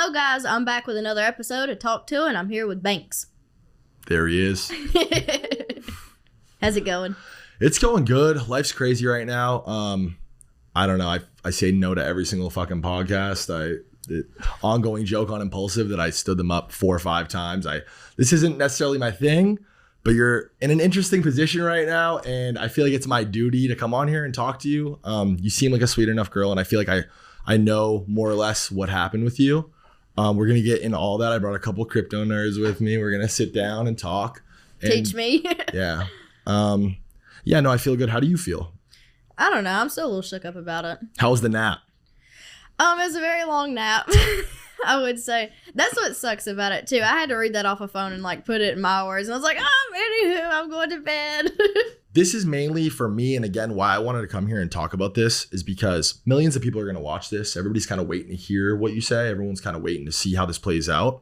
So, guys, I'm back with another episode of Talk To, and I'm here with Banks. There he is. How's it going? It's going good. Life's crazy right now. I don't know. I say no to every single fucking podcast. Ongoing joke on Impulsive that I stood them up 4 or 5 times. This isn't necessarily my thing, but you're in an interesting position right now, and I feel like it's my duty to come on here and talk to you. You seem like a sweet enough girl, and I feel like I know more or less what happened with you. We're going to get into all that. I brought a couple crypto nerds with me. We're going to sit down and talk. Teach me. Yeah. Yeah, no, I feel good. How do you feel? I don't know. I'm still a little shook up about it. How was the nap? It was a very long nap, I would say. That's what sucks about it, too. I had to read that off a phone and, put it in my words. And I was like, anywho, I'm going to bed. This is mainly for me, and again, why I wanted to come here and talk about this is because millions of people are going to watch this. Everybody's kind of waiting to hear what you say. Everyone's kind of waiting to see how this plays out.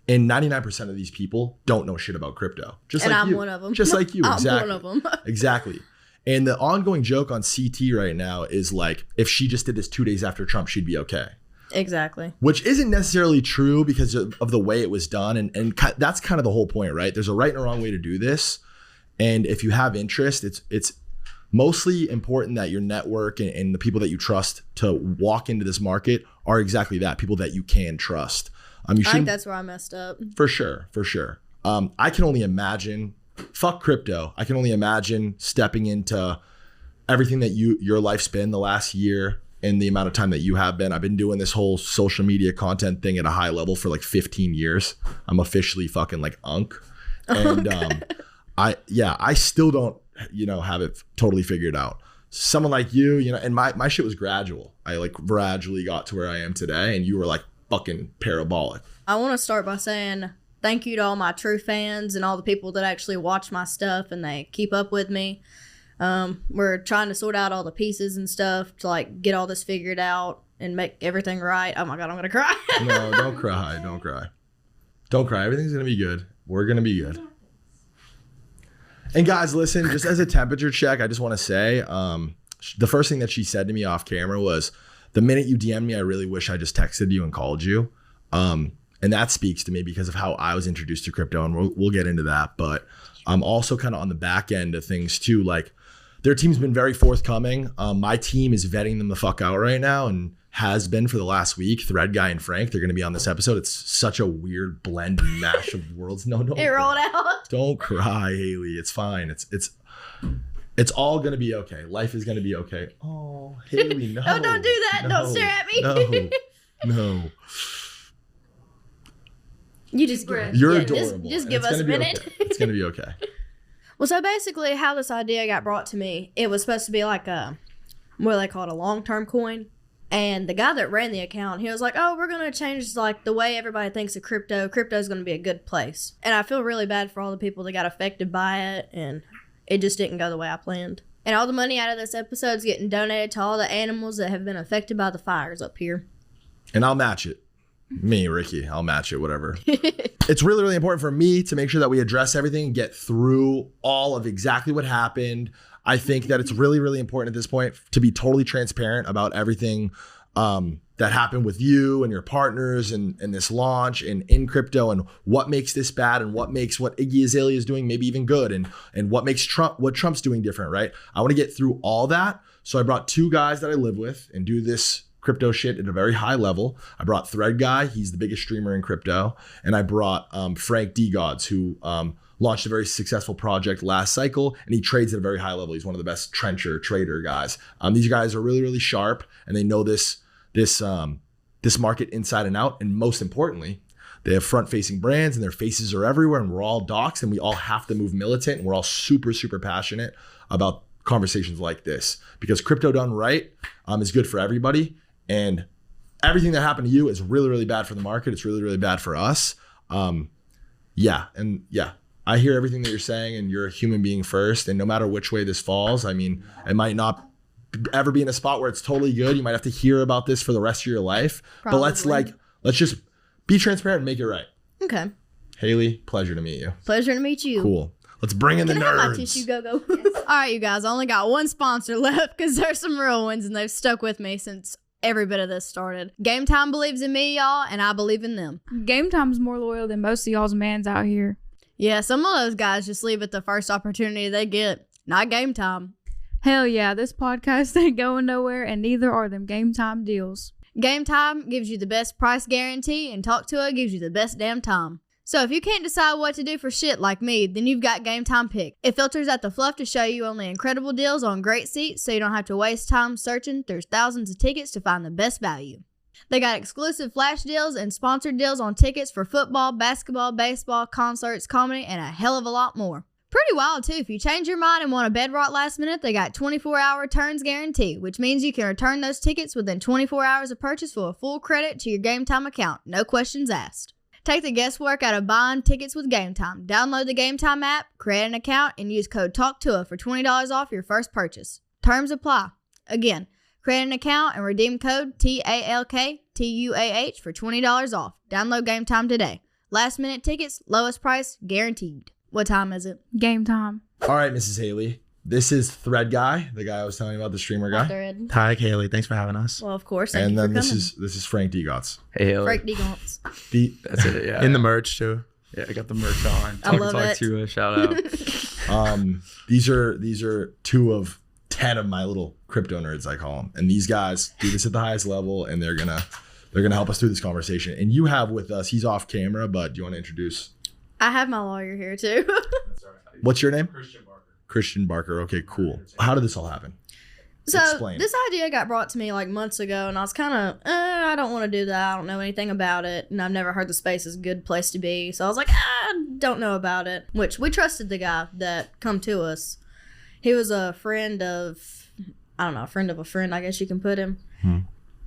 And 99% of these people don't know shit about crypto. I'm one of them. Just like you. Exactly. I'm one of them. Exactly. And the ongoing joke on CT right now is if she just did this 2 days after Trump, she'd be okay. Exactly. Which isn't necessarily true because of the way it was done. And that's kind of the whole point, right? There's a right and a wrong way to do this. And if you have interest, it's mostly important that your network and the people that you trust to walk into this market are exactly that, people that you can trust. I think that's where I messed up. For sure. I can only imagine, fuck crypto. I can only imagine stepping into everything that your life's been the last year and the amount of time that you have been. I've been doing this whole social media content thing at a high level for 15 years. I'm officially fucking Unk. And I still don't, have it totally figured out. Someone like you, and my shit was gradual. I gradually got to where I am today, and you were fucking parabolic. I want to start by saying thank you to all my true fans and all the people that actually watch my stuff and they keep up with me. We're trying to sort out all the pieces and stuff to get all this figured out and make everything right. Oh my God, I'm going to cry. No, don't cry. Don't cry. Don't cry. Everything's going to be good. We're going to be good. And guys, listen, just as a temperature check, I just want to say, the first thing that she said to me off camera was, the minute you DM me, I really wish I just texted you and called you. And that speaks to me because of how I was introduced to crypto, and we'll get into that. But I'm also kind of on the back end of things too. Their team's been very forthcoming. My team is vetting them the fuck out right now and has been for the last week. Thread Guy and Frank, they're going to be on this episode. It's such a weird blend and mash of worlds. No, it rolled out. Don't cry, Haley. It's fine. It's all going to be okay. Life is going to be okay. Oh, Haley, no. Oh, don't do that. Don't stare at me. No. You just You're adorable. Just give us a minute. Okay. It's going to be okay. Well, so basically how this idea got brought to me, it was supposed to be what they call it, a long-term coin. And the guy that ran the account, he was like, oh, we're going to change the way everybody thinks of crypto. Crypto is going to be a good place. And I feel really bad for all the people that got affected by it. And it just didn't go the way I planned. And all the money out of this episode is getting donated to all the animals that have been affected by the fires up here. And I'll match it. Me, Ricky, I'll match it, whatever. It's really, really important for me to make sure that we address everything and get through all of exactly what happened. I think that it's really, really important at this point to be totally transparent about everything that happened with you and your partners and this launch and in crypto, and what makes this bad and what makes what Iggy Azalea is doing maybe even good, and what makes Trump's doing different, right? I want to get through all that. So I brought 2 guys that I live with and do this crypto shit at a very high level. I brought Thread Guy, he's the biggest streamer in crypto, and I brought Frank D. Gods, who launched a very successful project last cycle, and he trades at a very high level. He's one of the best trencher trader guys. These guys are really, really sharp, and they know this market inside and out. And most importantly, they have front-facing brands, and their faces are everywhere, and we're all docs, and we all have to move militant, and we're all super, super passionate about conversations like this, because crypto done right is good for everybody. And everything that happened to you is really, really bad for the market. It's really, really bad for us. I hear everything that you're saying, and you're a human being first. And no matter which way this falls, I mean, it might not ever be in a spot where it's totally good. You might have to hear about this for the rest of your life. Probably. But let's just be transparent and make it right. Okay. Haley, pleasure to meet you. Pleasure to meet you. Cool. Let's bring in the nerds. Can I have my tissue? Go. Yes. All right, you guys. I only got one sponsor left because there's some real ones, and they've stuck with me since every bit of this started. Game Time believes in me, y'all, and I believe in them. Game Time's more loyal than most of y'all's mans out here. Yeah, some of those guys just leave at the first opportunity they get. Not Game Time. Hell yeah, this podcast ain't going nowhere, and neither are them Game Time deals. Game Time gives you the best price guarantee, and Talk to It gives you the best damn time. So if you can't decide what to do for shit like me, then you've got Game Time Pick. It filters out the fluff to show you only incredible deals on great seats, so you don't have to waste time searching through thousands of tickets to find the best value. They got exclusive flash deals and sponsored deals on tickets for football, basketball, baseball, concerts, comedy, and a hell of a lot more. Pretty wild too. If you change your mind and want a bed rot last minute, they got 24-hour returns guarantee, which means you can return those tickets within 24 hours of purchase for a full credit to your Game Time account. No questions asked. Take the guesswork out of buying tickets with Game Time. Download the Game Time app, create an account, and use code TALKTOUH for $20 off your first purchase. Terms apply. Again, create an account and redeem code TALKTUAH for $20 off. Download Game Time today. Last minute tickets, lowest price, guaranteed. What time is it? Game Time. All right, Mrs. Haley. This is Thread Guy, the guy I was telling you about, the streamer guy. Thread. Hi, Haley. Thanks for having us. Well, of course. And Thank then you for this coming. is Frank Degotts. Hey, Haley. Frank Degons. That's it. Yeah. In the merch too. Yeah, I got the merch on. I love it. To shout out. These are 2 of 10 of my little crypto nerds, I call them. And these guys do this at the highest level, and they're gonna help us through this conversation. And you have with us, he's off camera, but do you want to introduce? I have my lawyer here too. What's your name? Christian Barker. Okay, cool. How did this all happen? So Explain. this idea got brought to me like months ago, and I was kind of, I don't want to do that. I don't know anything about it, and I've never heard the space is a good place to be. So I was like, I don't know about it. Which we trusted the guy that come to us. He was a friend of, I don't know, a friend of a friend, I guess you can put him.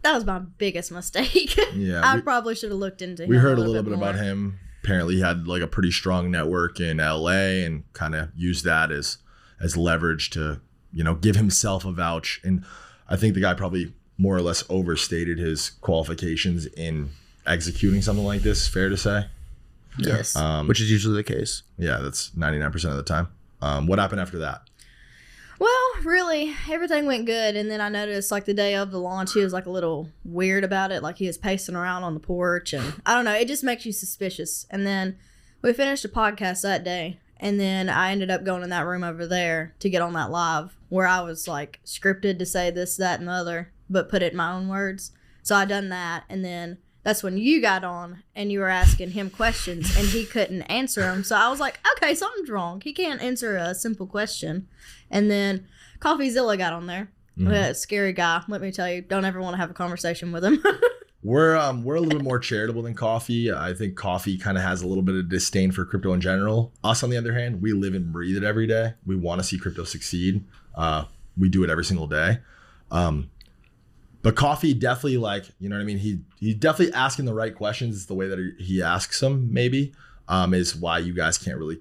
That was my biggest mistake. Yeah, I probably should have looked into him. We heard a little bit about him. Apparently, he had like a pretty strong network in LA and kind of used that as leverage to, give himself a vouch. And I think the guy probably more or less overstated his qualifications in executing something like this. Fair to say? Yes. Which is usually the case. Yeah, that's 99% of the time. What happened after that? Well, really, everything went good, and then I noticed, like, the day of the launch, he was, like, a little weird about it. Like, he was pacing around on the porch, and I don't know, it just makes you suspicious. And then we finished a podcast that day, and then I ended up going in that room over there to get on that live, where I was, like, scripted to say this, that, and the other, but put it in my own words. So I done that, and then that's when you got on, and you were asking him questions, and he couldn't answer them. So I was like, okay, something's wrong. He can't answer a simple question. And then CoffeeZilla got on there. That scary guy. Let me tell you, don't ever want to have a conversation with him. We're a little bit more charitable than Coffee. I think Coffee kind of has a little bit of disdain for crypto in general. Us, on the other hand, we live and breathe it every day. We want to see crypto succeed. We do it every single day. But Coffee definitely, like, you know what I mean? He's definitely asking the right questions. It's the way that he asks them, maybe, is why you guys can't really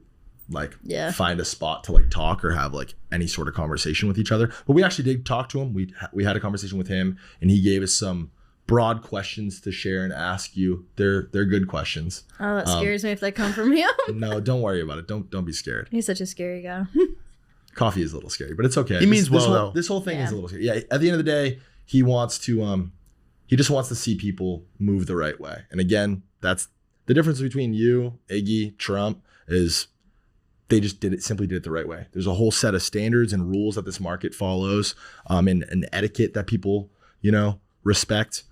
find a spot to like talk or have like any sort of conversation with each other. But we actually did talk to him. We had a conversation with him, and he gave us some broad questions to share and ask you. They're good questions. Oh, that scares me if they come from him. No, don't worry about it. Don't be scared. He's such a scary guy. Coffee is a little scary, but it's okay. He means well, though. This whole thing is a little scary. Yeah, at the end of the day, he wants to he just wants to see people move the right way. And again, that's the difference between you, Iggy, Trump, is they just simply did it the right way. There's a whole set of standards and rules that this market follows, and an etiquette that people, respect.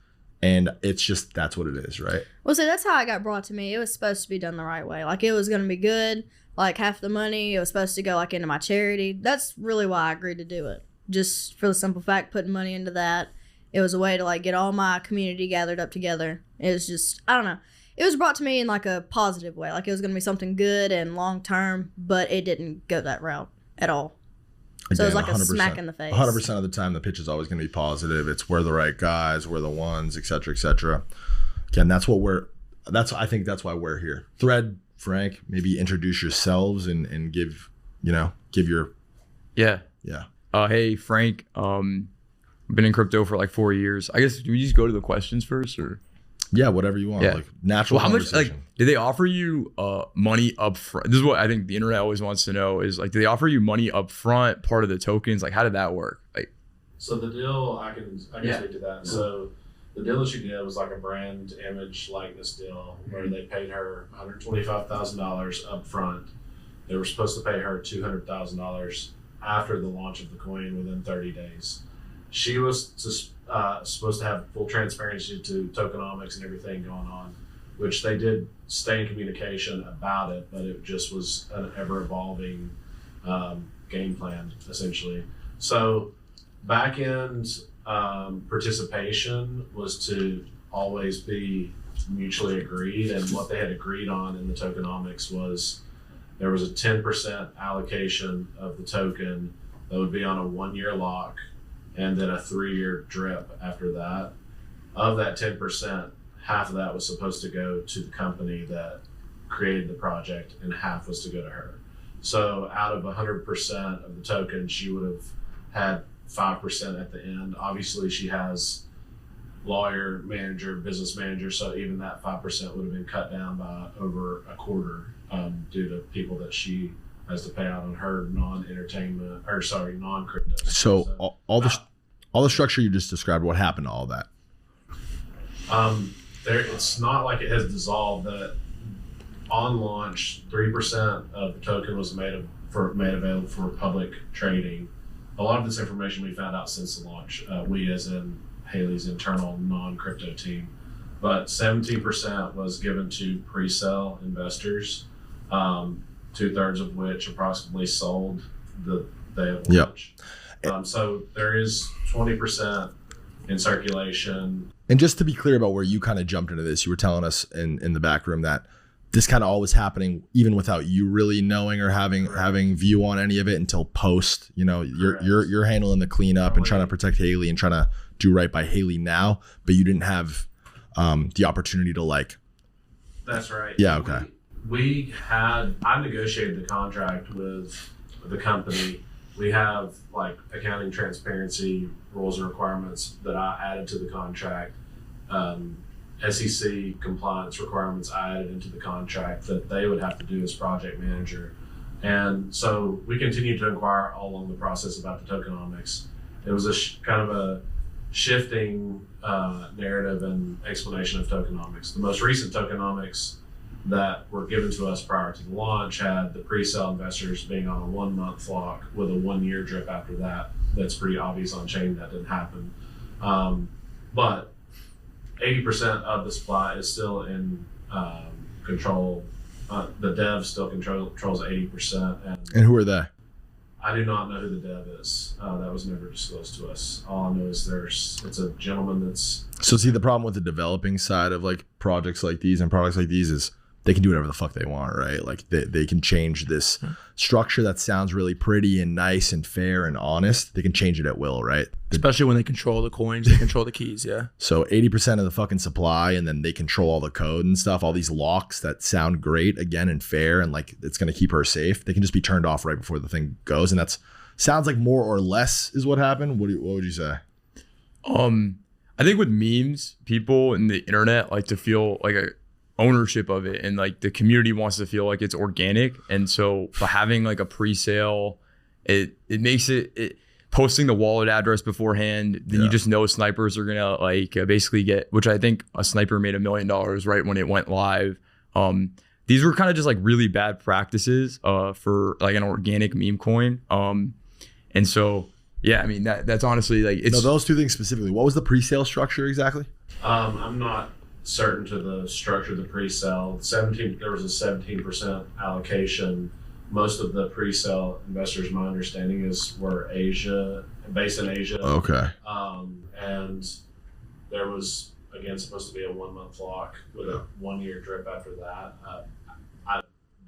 And it's just, that's what it is, right? Well, see, that's how it got brought to me. It was supposed to be done the right way. Like, it was going to be good. Like, half the money, it was supposed to go, like, into my charity. That's really why I agreed to do it. Just for the simple fact, putting money into that. It was a way to, like, get all my community gathered up together. It was just, I don't know. It was brought to me in, like, a positive way. Like, it was going to be something good and long-term, but it didn't go that route at all. So it was like 100%, a smack in the face. 100% of the time, the pitch is always going to be positive. It's we're the right guys, we're the ones, et cetera, et cetera. Again, I think that's why we're here. Thread, Frank, maybe introduce yourselves and give your. Yeah. Hey, Frank. I've been in crypto for like 4 years. I guess, do we just go to the questions first, or? Yeah, whatever you want. Yeah. Like natural conversation. How much, did they offer you money up front? This is what I think the internet always wants to know is, like, do they offer you money up front, part of the tokens? Like, how did that work? Like, So the deal, I can speak to that. So the deal that she did was like a brand image likeness deal where they paid her $125,000 up front. They were supposed to pay her $200,000 after the launch of the coin within 30 days. She was supposed to have full transparency to tokenomics and everything going on, which they did stay in communication about it, but it just was an ever-evolving game plan, essentially. So back-end participation was to always be mutually agreed, and what they had agreed on in the tokenomics was there was a 10% allocation of the token that would be on a 1-year lock and then a 3-year drip after that. Of that 10%, half of that was supposed to go to the company that created the project and half was to go to her. So out of 100% of the token, she would have had 5% at the end. Obviously she has lawyer, manager, business manager, so even that 5% would have been cut down by over a quarter due to people that she has to pay out on her non-crypto. So all the structure you just described, what happened to all that? It's not like it has dissolved. That on launch, 3% of the token was made available for public trading. A lot of this information we found out since the launch. We, as in Haley's internal non-crypto team, but 17% was given to pre-sale investors. 2/3 of which approximately sold the day of launch. Yep. So there is 20% in circulation. And just to be clear about where you kind of jumped into this, you were telling us in the back room that this kind of all was happening even without you really knowing or having view on any of it until post. You know, you're handling the cleanup and trying to protect Haley and trying to do right by Haley now, but you didn't have the opportunity to like. That's right. Yeah. Okay. I negotiated the contract with the company. We have like accounting transparency rules and requirements that I added to the contract. SEC compliance requirements I added into the contract that they would have to do as project manager. And so we continued to inquire all along the process about the tokenomics. It was kind of a shifting narrative and explanation of tokenomics. The most recent tokenomics that were given to us prior to the launch had the pre-sale investors being on a 1-month lock with a 1-year drip after that. That's pretty obvious on chain that didn't happen. But 80% of the supply is still in control. The dev still controls 80%. And who are they? I do not know who the dev is. That was never disclosed to us. All I know is it's a gentleman that's... So see, the problem with the developing side of like projects like these and products like these is they can do whatever the fuck they want, right? Like they can change this structure that sounds really pretty and nice and fair and honest. They can change it at will, right? Especially when they control the coins, they control the keys, yeah. So 80% of the fucking supply, and then they control all the code and stuff, all these locks that sound great again and fair and like it's going to keep her safe. They can just be turned off right before the thing goes. And that's sounds like more or less is what happened. What would you say? I think with memes, people in the internet like to feel like a ownership of it, and like the community wants to feel like it's organic. And so by having like a pre-sale, it makes it posting the wallet address beforehand, then you just know snipers are gonna like basically get, which I think a sniper made $1 million right when it went live. These were kind of just like really bad practices for like an organic meme coin. And so yeah, I mean that's honestly like it's those two things specifically. What was the pre-sale structure exactly? I'm not certain to the structure of the pre-sale. There was a 17% allocation. Most of the pre-sale investors, my understanding were based in Asia. Okay. And there was again supposed to be a 1-month lock with a 1-year drip after that.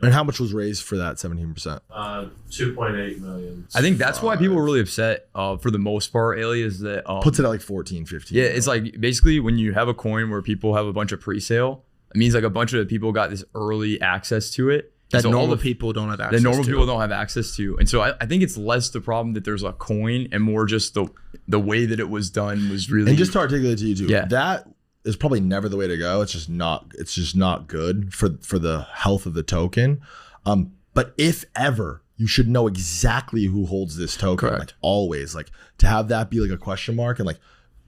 And how much was raised for that 17%? 2.8 million. I think that's why people were really upset for the most part, Ailey, is that puts it at like 14, 15. Yeah, it's like basically when you have a coin where people have a bunch of pre-sale, it means like a bunch of people got this early access to it. That so normal people don't have access to. That normal people don't have access to. And so I think it's less the problem that there's a coin and more just the way that it was done was really... And just to articulate to you too, that is probably never the way to go. It's just not good for the health of the token. But if ever you should know exactly who holds this token. Correct. Like always, like to have that be like a question mark, and like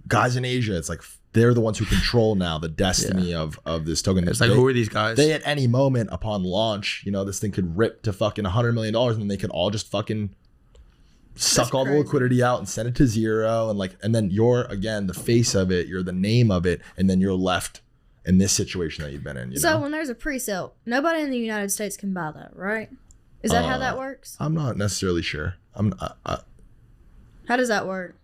guys in Asia, it's like they're the ones who control now the destiny of this token. It's like, who are these guys? They at any moment upon launch, this thing could rip to fucking $100 million, and then they could all just fucking suck all the liquidity out and send it to zero, and then you're again the face of it, you're the name of it, and then you're left in this situation that you've been in. So when there's a pre-sale, nobody in the United States can buy that, right? Is that how that works? I'm not necessarily sure. How does that work?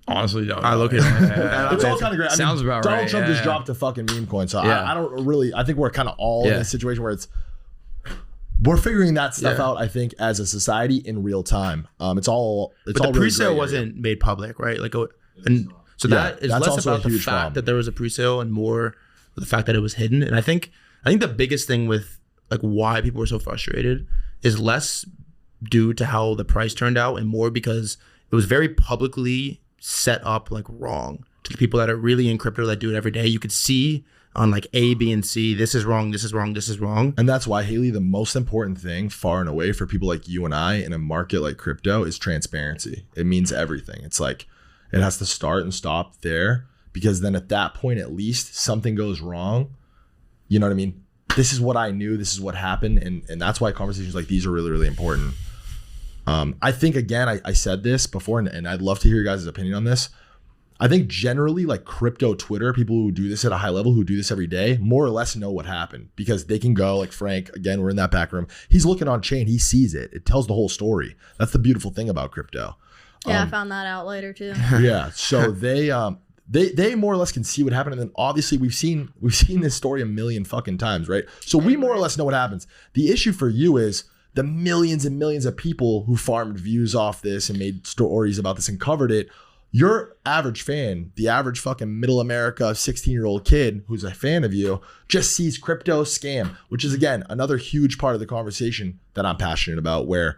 Honestly, don't know. I look at it. It's all kind of great. Sounds about Donald right, Trump yeah. just dropped a fucking meme coin, so Yeah. I don't really. I think we're kind of all in a situation where we're figuring that stuff out. I think as a society in real time. It's all. But all the really pre-sale gray area. wasn't made public, right? And so Yeah, that is that's less also a about the huge fact problem. that there was a pre-sale and more the fact that it was hidden. And I think the biggest thing with like why people were so frustrated is less due to how the price turned out and more because it was very publicly set up like wrong to the people that are really in crypto that do it every day. You could see on like A, B, and C, this is wrong, this is wrong, this is wrong. And that's why, Haley, the most important thing far and away for people like you and I in a market like crypto is transparency. It means everything. It's like it has to start and stop there, because then at that point, at least something goes wrong. You know what I mean? This is what I knew. This is what happened. And that's why conversations like these are really, really important. I think, again, I said this before, and I'd love to hear your guys' opinion on this. I think generally like crypto Twitter, people who do this at a high level, who do this every day, more or less know what happened, because they can go like Frank, again, we're in that back room. He's looking on chain. He sees it. It tells the whole story. That's the beautiful thing about crypto. Yeah, I found that out later too. Yeah. So they more or less can see what happened. And then obviously we've seen this story a million fucking times, right? So we more or less know what happens. The issue for you is the millions and millions of people who farmed views off this and made stories about this and covered it. Your average fan, the average fucking middle America 16-year-old kid who's a fan of you, just sees crypto scam, which is, again, another huge part of the conversation that I'm passionate about, where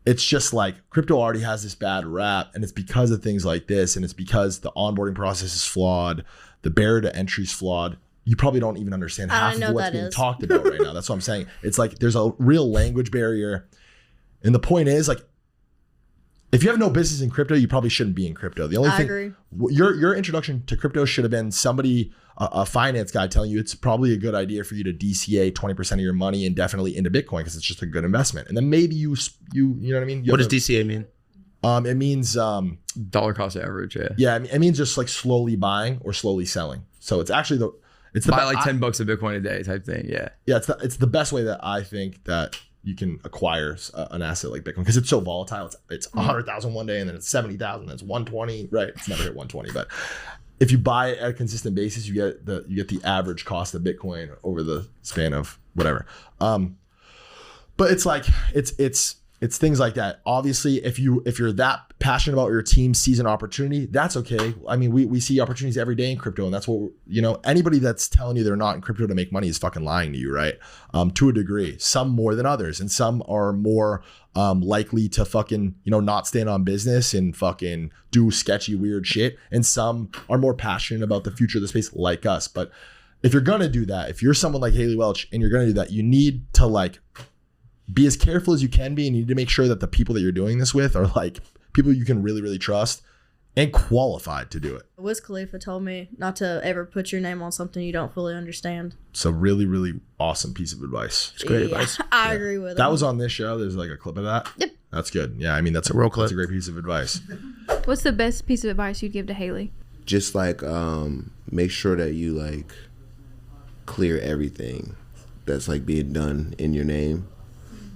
it's just like crypto already has this bad rap, and it's because of things like this, and it's because the onboarding process is flawed, the barrier to entry is flawed. You probably don't even understand half of what's being talked about right now. That's what I'm saying. It's like there's a real language barrier. And the point is, like, if you have no business in crypto, you probably shouldn't be in crypto. The only thing, agree. Your introduction to crypto should have been somebody, a finance guy telling you it's probably a good idea for you to DCA 20% of your money indefinitely into Bitcoin because it's just a good investment. And then maybe you know what I mean? What does DCA mean? It means dollar cost average. Yeah. Yeah, it means just like slowly buying or slowly selling. So it's actually it's the buy like $10 a Bitcoin a day type thing. Yeah. Yeah, it's the best way that I think that you can acquire an asset like Bitcoin, because it's so volatile. It's 100,000 one day, and then it's 70,000, then it's 120. Right? It's never hit 120, but if you buy it at a consistent basis, you get the average cost of Bitcoin over the span of whatever. But it's like it's things like that. Obviously, if you're that passionate about your team sees an opportunity, that's okay. I mean, we see opportunities every day in crypto, and that's what anybody that's telling you they're not in crypto to make money is fucking lying to you, right? To a degree, some more than others, and some are more likely to fucking not stand on business and fucking do sketchy weird shit, and some are more passionate about the future of the space like us. But if you're gonna do that, if you're someone like Haley Welch and you're gonna do that, you need to like be as careful as you can be, and you need to make sure that the people that you're doing this with are like people you can really, really trust and qualified to do it. Wiz Khalifa told me not to ever put your name on something you don't fully understand. It's a really, really awesome piece of advice. It's great advice. I agree with That him. was on this show. There's like a clip of that. Yep. That's good. Yeah, I mean that's a real clip. That's a great piece of advice. What's the best piece of advice you'd give to Haley? Just like make sure that you like clear everything that's like being done in your name.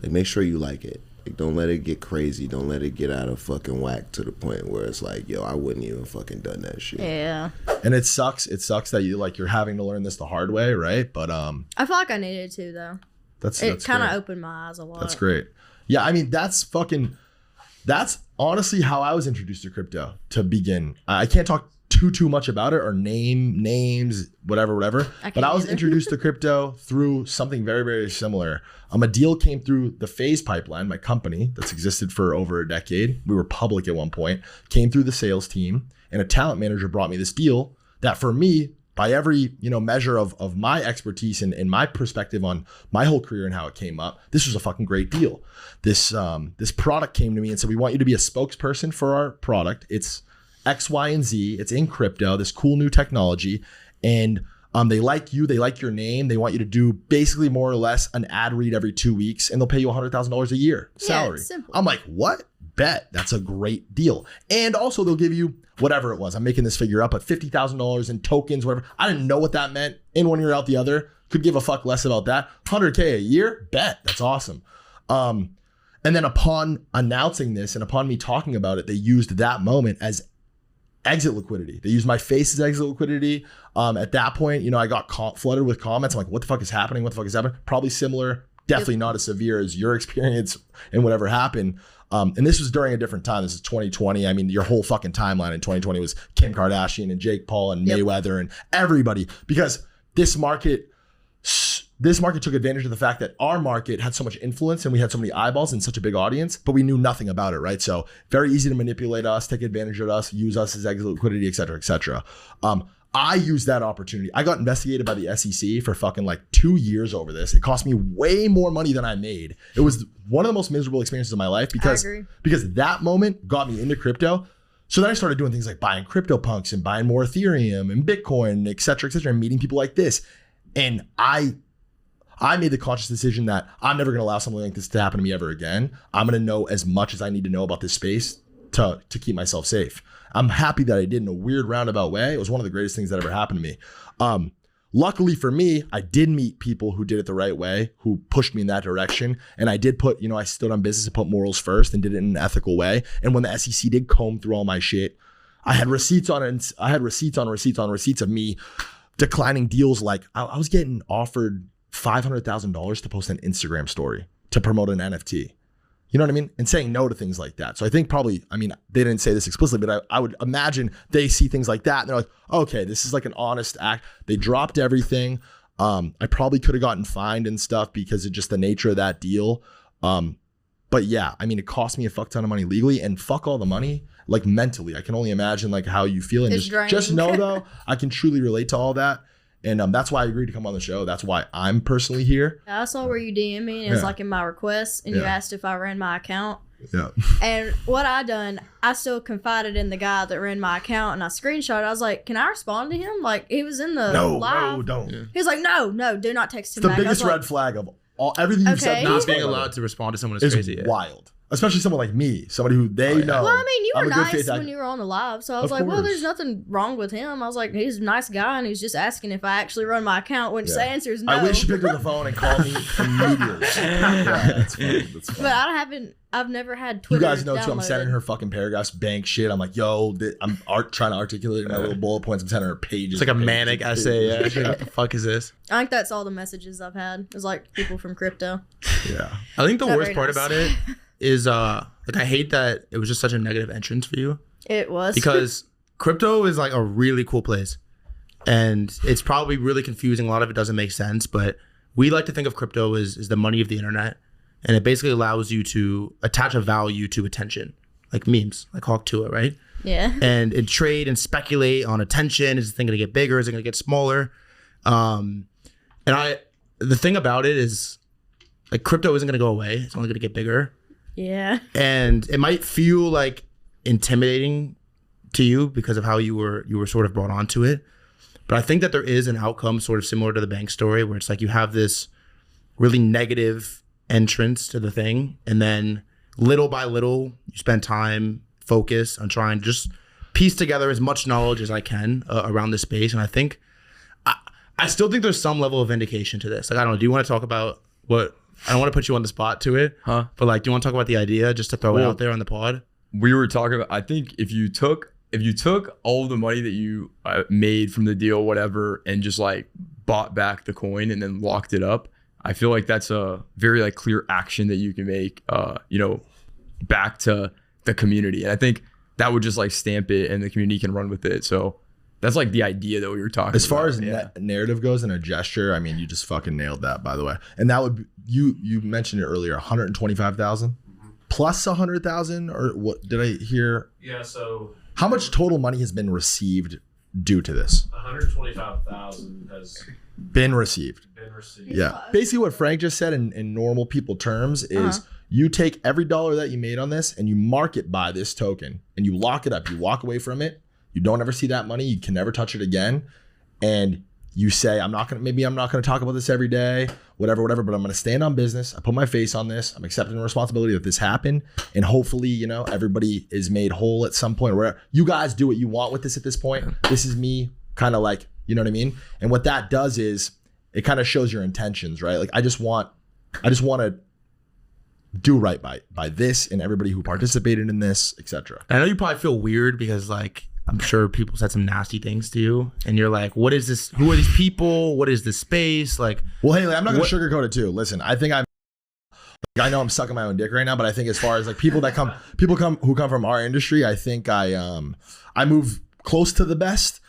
Like make sure you like it. Like don't let it get crazy. Don't let it get out of fucking whack to the point where it's like, yo, I wouldn't even fucking done that shit. Yeah. And it sucks. It sucks that you're having to learn this the hard way, right? But I feel like I needed to though. That's kind of great. opened my eyes a lot. That's great. Yeah, I mean that's honestly how I was introduced to crypto to begin. I can't talk too much about it or names, whatever. But I was introduced to crypto through something very, very similar. A deal came through the Faze pipeline, my company that's existed for over a decade. We were public at one point, came through the sales team, and a talent manager brought me this deal that for me by every, measure of my expertise and my perspective on my whole career and how it came up, this was a fucking great deal. This product came to me and said, we want you to be a spokesperson for our product. It's X, Y, and Z. It's in crypto, this cool new technology. And they like you. They like your name. They want you to do basically more or less an ad read every 2 weeks, and they'll pay you $100,000 a year salary. Simple. I'm like, what? Bet. That's a great deal. And also they'll give you whatever it was. I'm making this figure up, but $50,000 in tokens, whatever. I didn't know what that meant. In one ear, out the other. Could give a fuck less about that. $100K a year? Bet. That's awesome. And then upon announcing this and upon me talking about it, they used that moment as exit liquidity. They used my face as exit liquidity. At that point, I got flooded with comments. I'm like, what the fuck is happening? What the fuck is happening? Probably similar, definitely not as severe as your experience and whatever happened. And this was during a different time. This is 2020. I mean, your whole fucking timeline in 2020 was Kim Kardashian and Jake Paul and Mayweather and everybody, because this market took advantage of the fact that our market had so much influence and we had so many eyeballs and such a big audience, but we knew nothing about it, right? So very easy to manipulate us, take advantage of us, use us as exit liquidity, et cetera, et cetera. I used that opportunity. I got investigated by the SEC for fucking like 2 years over this. It cost me way more money than I made. It was one of the most miserable experiences of my life because that moment got me into crypto. So then I started doing things like buying CryptoPunks and buying more Ethereum and Bitcoin, et cetera, and meeting people like this. And I made the conscious decision that I'm never going to allow something like this to happen to me ever again. I'm going to know as much as I need to know about this space to keep myself safe. I'm happy that I did in a weird roundabout way. It was one of the greatest things that ever happened to me. Luckily for me, I did meet people who did it the right way, who pushed me in that direction. And I did put, I stood on business and put morals first and did it in an ethical way. And when the SEC did comb through all my shit, I had receipts on it. I had receipts on receipts of me declining deals. Like I was getting offered $500,000 to post an Instagram story to promote an NFT. You know what I mean? And saying no to things like that. So I think probably, they didn't say this explicitly, but I would imagine they see things like that and they're like, okay, this is like an honest act. They dropped everything. I probably could have gotten fined and stuff because of just the nature of that deal. But yeah, it cost me a fuck ton of money legally, and fuck all the money, like mentally. I can only imagine like how you feel. And just know though, I can truly relate to all that. And that's why I agreed to come on the show. That's why I'm personally here. I saw where you DM me, and it was like in my requests, and you asked if I ran my account. Yeah. And what I done, I still confided in the guy that ran my account, and I screenshot it. I was like, can I respond to him? Like, he was in the live. No, don't. Yeah. He was like, no, do not text him it's back. The biggest red flag of everything you've said. Not being allowed to respond to someone is crazy. Wild. Especially someone like me, somebody who know. Well, you were nice when you were on the live, so I was like, well, there's nothing wrong with him. I was like, he's a nice guy, and he's just asking if I actually run my account, which the answer is no. I wish you picked up the phone and called me immediately. That's fine. But I've never had Twitter. You guys know too, I'm downloaded. sending her fucking paragraphs, bank shit. I'm like, yo, I'm trying to articulate my little bullet points. I'm sending her pages. It's like a manic essay. Yeah. What the fuck is this? I think that's all the messages I've had. It's like people from crypto. Yeah. I think the worst part about it is I hate that it was just such a negative entrance for you. It was. Because crypto is like a really cool place. And it's probably really confusing. A lot of it doesn't make sense, but we like to think of crypto as the money of the internet. And it basically allows you to attach a value to attention, like memes, like Hawk Tua, right? Yeah. And trade and speculate on attention. Is the thing going to get bigger? Is it going to get smaller? The thing about it is, like, crypto isn't going to go away. It's only going to get bigger. Yeah. And it might feel like intimidating to you because of how you were sort of brought onto it. But I think that there is an outcome sort of similar to the bank story, where it's like you have this really negative entrance to the thing, and then little by little you spend time, focus on trying to just piece together as much knowledge as I can around this space. And I think I still think there's some level of vindication to this. Like, I don't know, do you want to talk about what? I don't want to put you on the spot to it, but like, do you want to talk about the idea just to throw it out there on the pod? We were talking about, I think if you took all of the money that you made from the deal, whatever, and just like bought back the coin and then locked it up, I feel like that's a very like clear action that you can make, back to the community. And I think that would just like stamp it, and the community can run with it. So that's like the idea that we were talking about. As far as narrative goes and a gesture, you just fucking nailed that, by the way. And that would be, you mentioned it earlier, 125,000 plus 100,000, or what did I hear? Yeah. So how much total money has been received due to this. 125,000 has Been received. been received. Yeah. Basically what Frank just said in normal people terms is you take every dollar that you made on this and you mark it by this token and you lock it up. You walk away from it. You don't ever see that money. You can never touch it again. And you say, maybe I'm not going to talk about this every day, whatever, but I'm going to stand on business. I put my face on this. I'm accepting the responsibility that this happened. And hopefully, you know, everybody is made whole at some point where you guys do what you want with this at this point. This is me kind of like, you know what I mean? And what that does is it kind of shows your intentions, right? Like I just want to do right by this and everybody who participated in this, etc. I know you probably feel weird because like I'm sure people said some nasty things to you and you're like, what is this? Who are these people? What is this space? Like, well, Haley, I'm not going to sugarcoat it too. Listen, I think I know I'm sucking my own dick right now, but I think as far as like people who come from our industry, I think I move close to the best.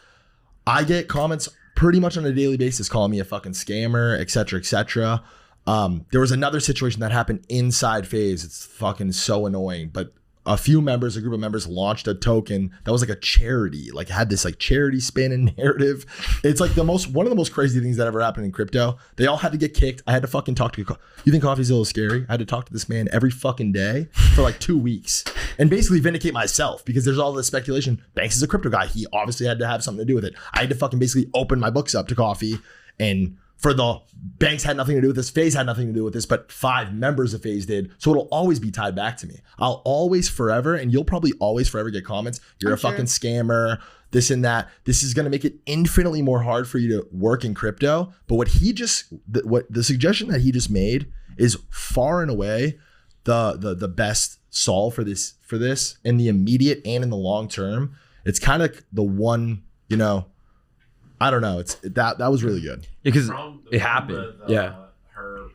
I get comments pretty much on a daily basis calling me a fucking scammer, etc., etc. There was another situation that happened inside Faze. It's fucking so annoying, but a group of members launched a token that was like a charity, like had this like charity spin and narrative. It's like one of the most crazy things that ever happened in crypto. They all had to get kicked. I had to fucking talk to, you think Coffee's a little scary? I had to talk to this man every fucking day for like 2 weeks and basically vindicate myself because there's all this speculation. Banks is a crypto guy. He obviously had to have something to do with it. I had to fucking basically open my books up to Coffee, and for the Banks had nothing to do with this, Faze had nothing to do with this, but 5 members of Faze did. So it'll always be tied back to me. I'll always forever, and you'll probably always forever get comments. You're a fucking scammer, this and that. This is going to make it infinitely more hard for you to work in crypto. But what the suggestion that he just made is far and away the best solve for this in the immediate and in the long term. It's kind of the one, you know, I don't know. It's that was really good. Yeah, because it happened. Her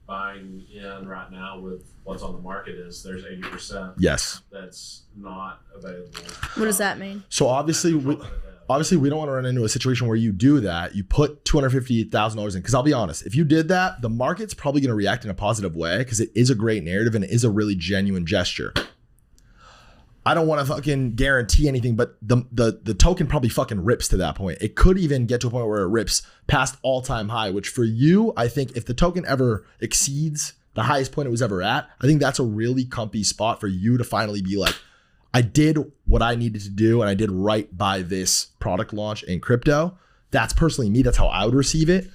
buying in right now with what's on the market is there's 80%. Yes. That's not available. What does that mean? So obviously we don't want to run into a situation where you do that. You put $250,000 in, because I'll be honest, if you did that, the market's probably going to react in a positive way because it is a great narrative and it is a really genuine gesture. I don't want to fucking guarantee anything, but the token probably fucking rips to that point. It could even get to a point where it rips past all-time high, which for you, I think if the token ever exceeds the highest point it was ever at, I think that's a really comfy spot for you to finally be like, I did what I needed to do and I did right by this product launch in crypto. That's personally me. That's how I would receive it.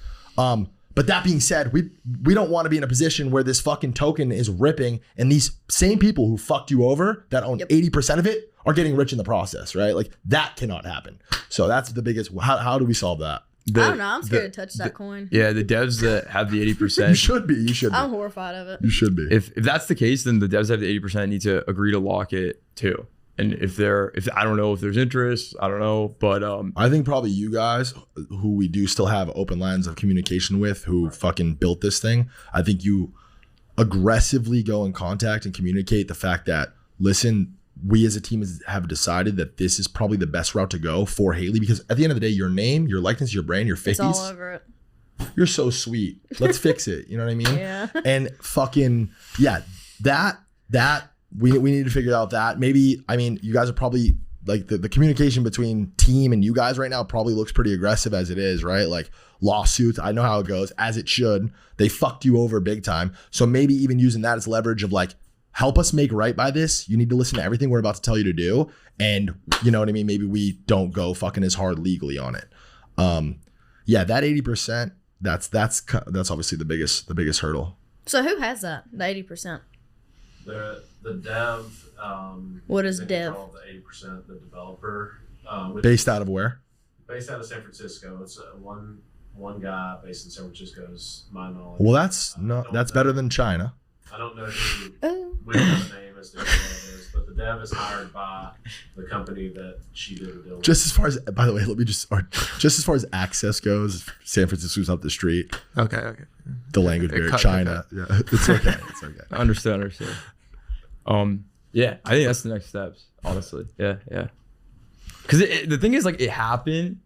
But that being said, we don't want to be in a position where this fucking token is ripping and these same people who fucked you over that own 80% of it are getting rich in the process, right? Like that cannot happen. So that's the biggest, how do we solve that? I don't know. I'm scared to touch that coin. Yeah, the devs that have the 80%. You should be. I'm horrified of it. You should be. If that's the case, then the devs that have the 80% need to agree to lock it too. And if I don't know if there's interest, I don't know, but I think probably you guys who we do still have open lines of communication with, who fucking built this thing, I think you aggressively go in contact and communicate the fact that, listen, we as a team have decided that this is probably the best route to go for Haley, because at the end of the day, your name, your likeness, your brand, your 50s, it's all over it. You're so sweet. Let's fix it. You know what I mean? Yeah. And fucking that. We need to figure out that. Maybe, I mean, you guys are probably like the communication between team and you guys right now probably looks pretty aggressive as it is, right? Like lawsuits, I know how it goes, as it should. They fucked you over big time. So maybe even using that as leverage of like, help us make right by this. You need to listen to everything we're about to tell you to do. And you know what I mean? Maybe we don't go fucking as hard legally on it. That 80%, that's obviously the biggest hurdle. So who has that? The 80%? The dev. What is dev? The 80%, the developer. Based out of where? Based out of San Francisco. It's one guy based in San Francisco, is my knowledge. Well, that's better than China. I don't know which his name as the dev is, but the dev is hired by the company that she did the deal with. Just as far as, by the way, just as far as access goes, San Francisco's up the street. Okay. The language barrier, China. Okay. Yeah, it's okay. Understood. Yeah, I think that's the next steps, honestly. Yeah. Because the thing is, like, it happened,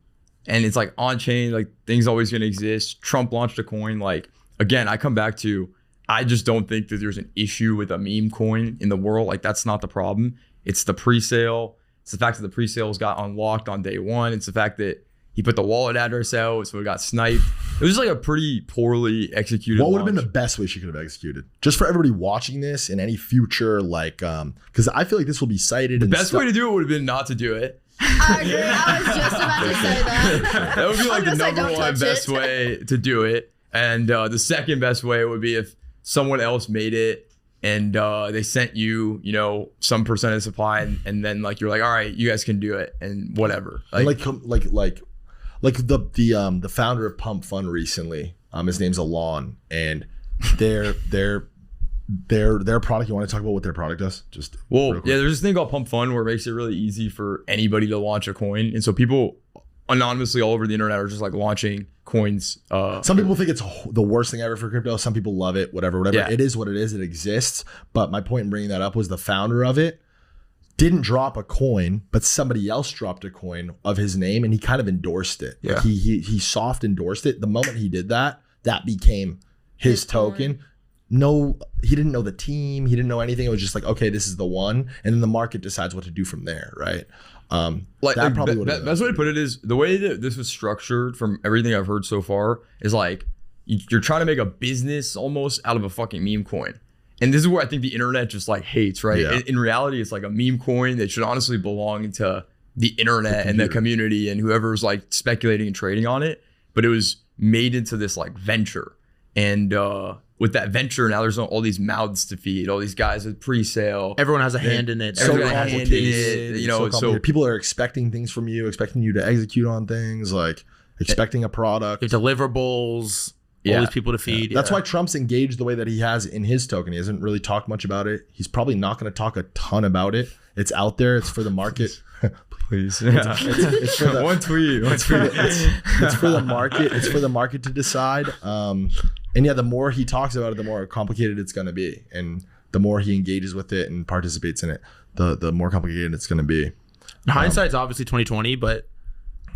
and it's like on chain, like things always gonna exist. Trump launched a coin. Like, again, I come back to, I just don't think that there's an issue with a meme coin in the world. Like, that's not the problem. It's the pre-sale. It's the fact that the pre-sales got unlocked on day one. It's the fact that he put the wallet address out, so it got sniped. It was just like a pretty poorly executed What would have been launch. the best way she could have executed? Just for everybody watching this in any future, like, because I feel like this will be cited. The best way to do it would have been not to do it. I agree. I was just about to say that. That would be like the I'm gonna say number don't one touch best it. way to do it. And the second best way would be if someone else made it and they sent you, you know, some percent of supply, and then like you're like, all right, you guys can do it and whatever. like the founder of Pump Fund recently. His name's Alon, and their product. You want to talk about what their product does? Just Well, real quick. yeah, there's this thing called Pump Fund where it makes it really easy for anybody to launch a coin. And so people anonymously all over the internet are just like launching coins. Some people think it's the worst thing ever for crypto. Some people love it. Whatever. Yeah. It is what it is. It exists. But my point in bringing that up was the founder of it didn't drop a coin, but somebody else dropped a coin of his name, and he kind of endorsed it. Yeah. Like he soft endorsed it. The moment he did that, that became his token. coin. No, he didn't know the team. He didn't know anything. It was just like, okay, this is the one, and then the market decides what to do from there, right? That probably would have best way to put it is the way that this was structured from everything I've heard so far is like you're trying to make a business almost out of a fucking meme coin. And this is where I think the internet just like hates, right? Yeah. In reality, it's like a meme coin that should honestly belong to the internet and the community and whoever's like speculating and trading on it. But it was made into this like venture. And with that venture, now there's all these mouths to feed, all these guys with pre-sale. Everyone has a hand in it. Everyone so got a hand in complicated. it, you know, so so complicated. People are expecting things from you, expecting you to execute on things, like expecting a product. You have deliverables, Yeah. all these people to feed. That's why Trump's engaged the way that he has in his token. He hasn't really talked much about it. He's probably not going to talk a ton about it. It's out there. It's for the market. Please. It's for the, One tweet. it's for the market. It's for the market to decide. And yeah, the more he talks about it, the more complicated it's going to be, and the more he engages with it and participates in it, the more complicated it's going to be. Hindsight's obviously 2020, but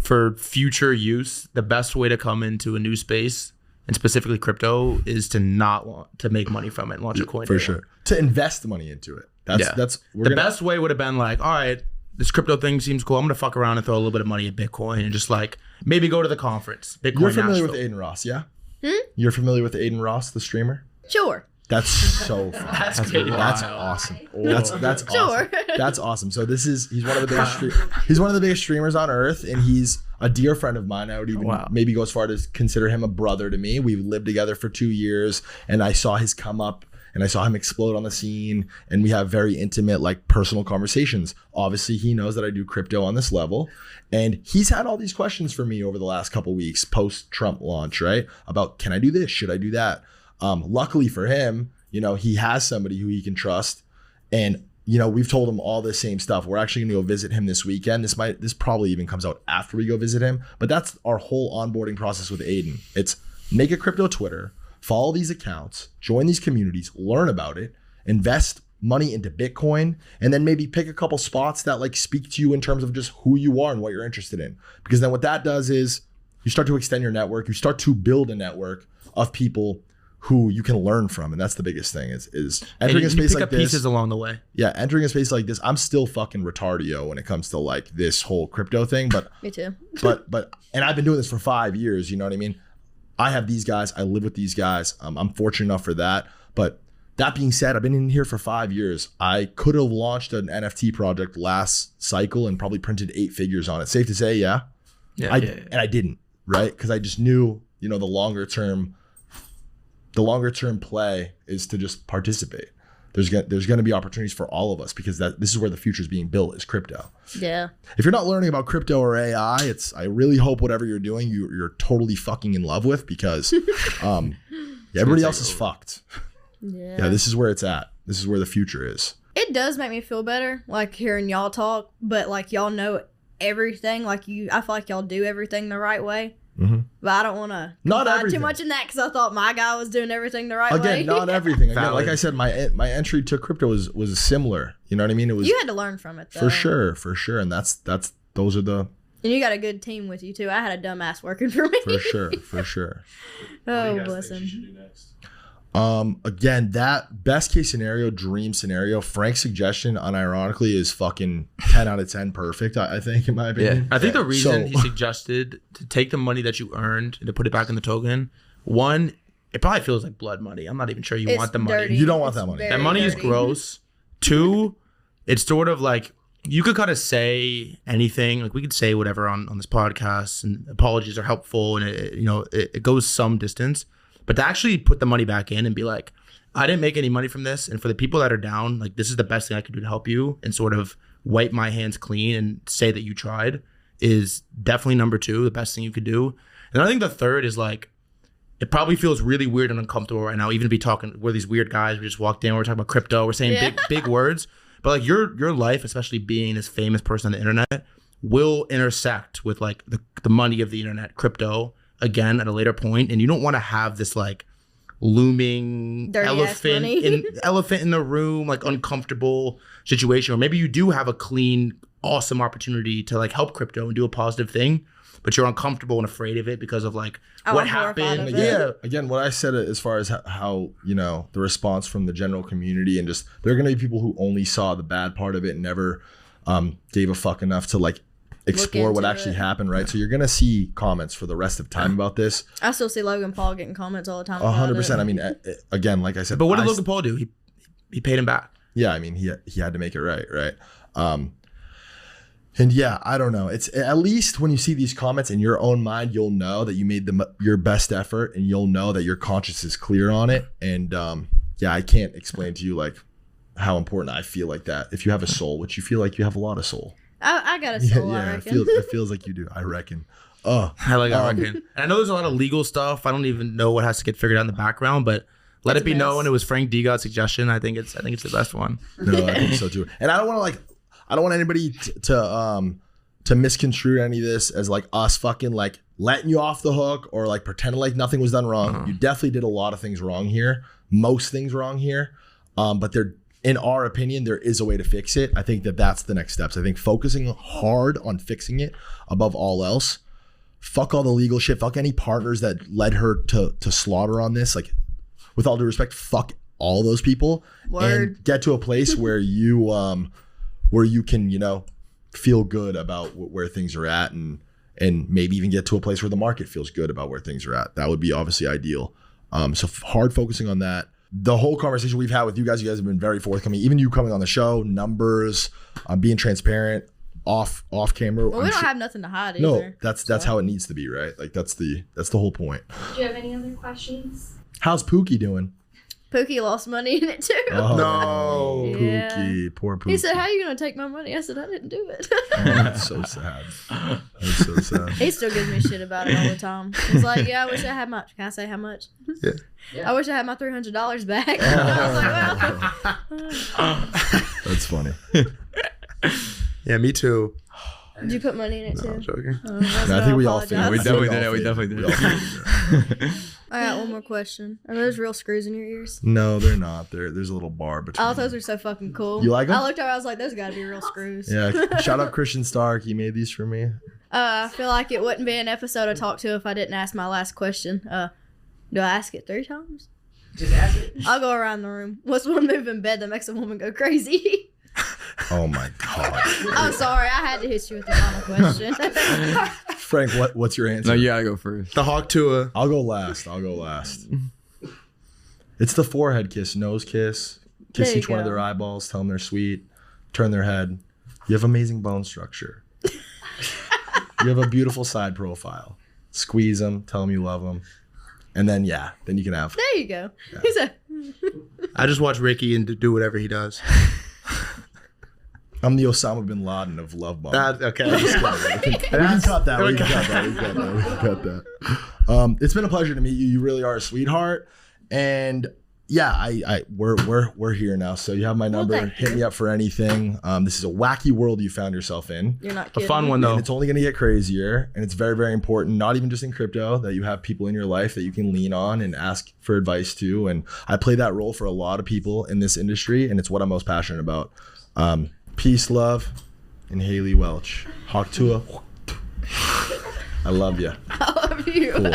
for future use, the best way to come into a new space, and specifically crypto, is to to make money from it and launch a coin. For sure, to invest money into it. That's The best way would have been like, all right, this crypto thing seems cool. I'm gonna fuck around and throw a little bit of money at Bitcoin and just like maybe go to the conference. Bitcoin. You're familiar with Nashville. Aiden Ross, yeah? You're familiar with Aiden Ross, the streamer? Sure. That's so fun. That's pretty That's wild. awesome. That's awesome. Sure. That's awesome. So he's one of the biggest he's one of the biggest streamers on earth, and he's a dear friend of mine. I would even maybe go as far as consider him a brother to me. We've lived together for 2 years, and I saw his come up and I saw him explode on the scene, and we have very intimate, like, personal conversations. Obviously, he knows that I do crypto on this level, and he's had all these questions for me over the last couple weeks post Trump launch, right? About, can I do this? Should I do that? Luckily for him, you know, he has somebody who he can trust, and you know, we've told him all the same stuff. We're actually gonna go visit him this weekend. This probably even comes out after we go visit him, but that's our whole onboarding process with Aiden. It's make a crypto Twitter, follow these accounts, join these communities, learn about it, invest money into Bitcoin, and then maybe pick a couple spots that like speak to you in terms of just who you are and what you're interested in. Because then what that does is you start to extend your network, you start to build a network of people who you can learn from, and that's the biggest thing is entering a space pick like up this. pieces along the way. Yeah, entering a space like this, I'm still fucking retardio when it comes to like this whole crypto thing, but Me too. but and I've been doing this for 5 years, you know what I mean? I have these guys, I live with these guys. I'm fortunate enough for that. But that being said, I've been in here for 5 years. I could have launched an NFT project last cycle and probably printed 8 figures on it. Safe to say, yeah. And I didn't, right? Because I just knew, you know, the longer term play is to just participate. There's going to be opportunities for all of us because this is where the future is being built, is crypto. Yeah. If you're not learning about crypto or AI, I really hope whatever you're doing, you're totally fucking in love with, because everybody else is fucked. Yeah, this is where it's at. This is where the future is. It does make me feel better, like hearing y'all talk, but like y'all know everything. Like I feel like y'all do everything the right way. Mm-hmm. But I don't want to Not confide everything. too much in that because I thought my guy was doing everything the right way. Again, not everything. Again, Valid. like I said, my entry to crypto was similar. You know what I mean? It was You had to learn from it, though. for sure, and those are the And you got a good team with you, too. I had a dumbass working for me. for sure. What do Oh, you guys bless think him. she should do next? Again, that best case scenario, dream scenario, Frank's suggestion unironically is fucking 10 out of 10 perfect, I think, in my opinion. I think the reason So- he suggested to take the money that you earned and to put it back in the token, one, it probably feels like blood money. I'm not even sure you It's want the money. dirty. You don't want It's that money. very That money is dirty. gross. Two, it's sort of like you could kind of say anything. Like we could say whatever on this podcast, and apologies are helpful, and it goes some distance. But to actually put the money back in and be like, I didn't make any money from this, and for the people that are down, like this is the best thing I could do to help you, and sort of wipe my hands clean and say that you tried is definitely number two, the best thing you could do. And I think the third is like, it probably feels really weird and uncomfortable right now, even to be talking. We're these weird guys. We just walked in. We're talking about crypto. We're saying big words. But like your life, especially being this famous person on the internet, will intersect with like the money of the internet, crypto, again at a later point. And you don't want to have this like looming Dirty ass money. elephant in the room, like uncomfortable situation. Or maybe you do have a clean, awesome opportunity to like help crypto and do a positive thing, but you're uncomfortable and afraid of it because of like what I'm horrified happened. of it. Yeah. Again, what I said as far as how the response from the general community, and just there are going to be people who only saw the bad part of it and never gave a fuck enough to like explore what into actually it. happened, right? So you're going to see comments for the rest of time about this. I still see Logan Paul getting comments all the time. about 100%. it. I mean, again, like I said, But what did I Logan Paul do? He paid him back. Yeah, I mean, he had to make it right? And yeah, I don't know. It's at least when you see these comments in your own mind, you'll know that you made your best effort, and you'll know that your conscience is clear on it. And yeah, I can't explain to you like how important I feel like that. If you have a soul, which you feel like you have a lot of soul. I got a soul, I Yeah, reckon. it feels like you do. I reckon. Oh, I reckon. And I know there's a lot of legal stuff. I don't even know what has to get figured out in the background, but let It's it be a mess. known it was Frank Degott's suggestion. I think it's the best one. no, I think so too. And I don't want anybody to misconstrue any of this as like us fucking like letting you off the hook or like pretending like nothing was done wrong. You definitely did a lot of things wrong here, most things wrong here. But in our opinion, there is a way to fix it. I think that's the next steps. I think focusing hard on fixing it above all else. Fuck all the legal shit. Fuck any partners that led her to slaughter on this. Like, with all due respect, fuck all those people. Word. And get to a place where you can, feel good about where things are at, and maybe even get to a place where the market feels good about where things are at. That would be obviously ideal. So hard focusing on that. The whole conversation we've had with you guys have been very forthcoming. Even you coming on the show, numbers, being transparent, off camera. Well, we don't have nothing to hide No, either. that's how it needs to be, right? Like that's the whole point. Do you have any other questions? How's Pookie doing? Pookie lost money in it too. Oh, No. Yeah. Pookie, poor Pookie. He said, "How are you gonna take my money?" I said, "I didn't do it." Oh, that's so sad. That's so sad. He still gives me shit about it all the time. He's like, "Yeah, I wish I had my." Can I say how much? Yeah. I wish I had my $300 back. I was like, "Well." That's funny. Yeah, me too. Did you put money in it too? I'm joking. Oh, that's No, I no think we all apologize. figured. We definitely all did it. We figured. definitely did We all figured it. I got one more question. Are those real screws in your ears? No, they're not. There's a little bar between. I thought those were so fucking cool. You like 'em? I looked over, I was like, those gotta be real screws. Yeah, shout out Christian Stark. He made these for me. I feel like it wouldn't be an episode to talk to if I didn't ask my last question. Do I ask it 3 times? Just ask it. I'll go around the room. What's one move in bed that makes a woman go crazy? Oh my god, I'm sorry, I had to hit you with the final question. Frank, what's your answer? No, you gotta go first. The Hawk Tua. I'll go last. It's the forehead kiss, nose kiss. Kiss There you each one of go. their eyeballs. Tell them they're sweet. Turn their head. You have amazing bone structure. You have a beautiful side profile. Squeeze them. Tell them you love them. And then you can have. There you go. He said, I just watch Ricky and do whatever he does. I'm the Osama bin Laden of love bombing. Okay. We can cut that. We can cut that. It's been a pleasure to meet you. You really are a sweetheart. And yeah, we're here now. So you have my number. thank Hit you. me up for anything. This is a wacky world you found yourself in. you're not A kidding. fun one though. And it's only going to get crazier. And it's very, very important, not even just in crypto, that you have people in your life that you can lean on and ask for advice to. And I play that role for a lot of people in this industry. And it's what I'm most passionate about. Peace, love, and Haley Welch. Hawk Tua. I love you. I love you. Cool.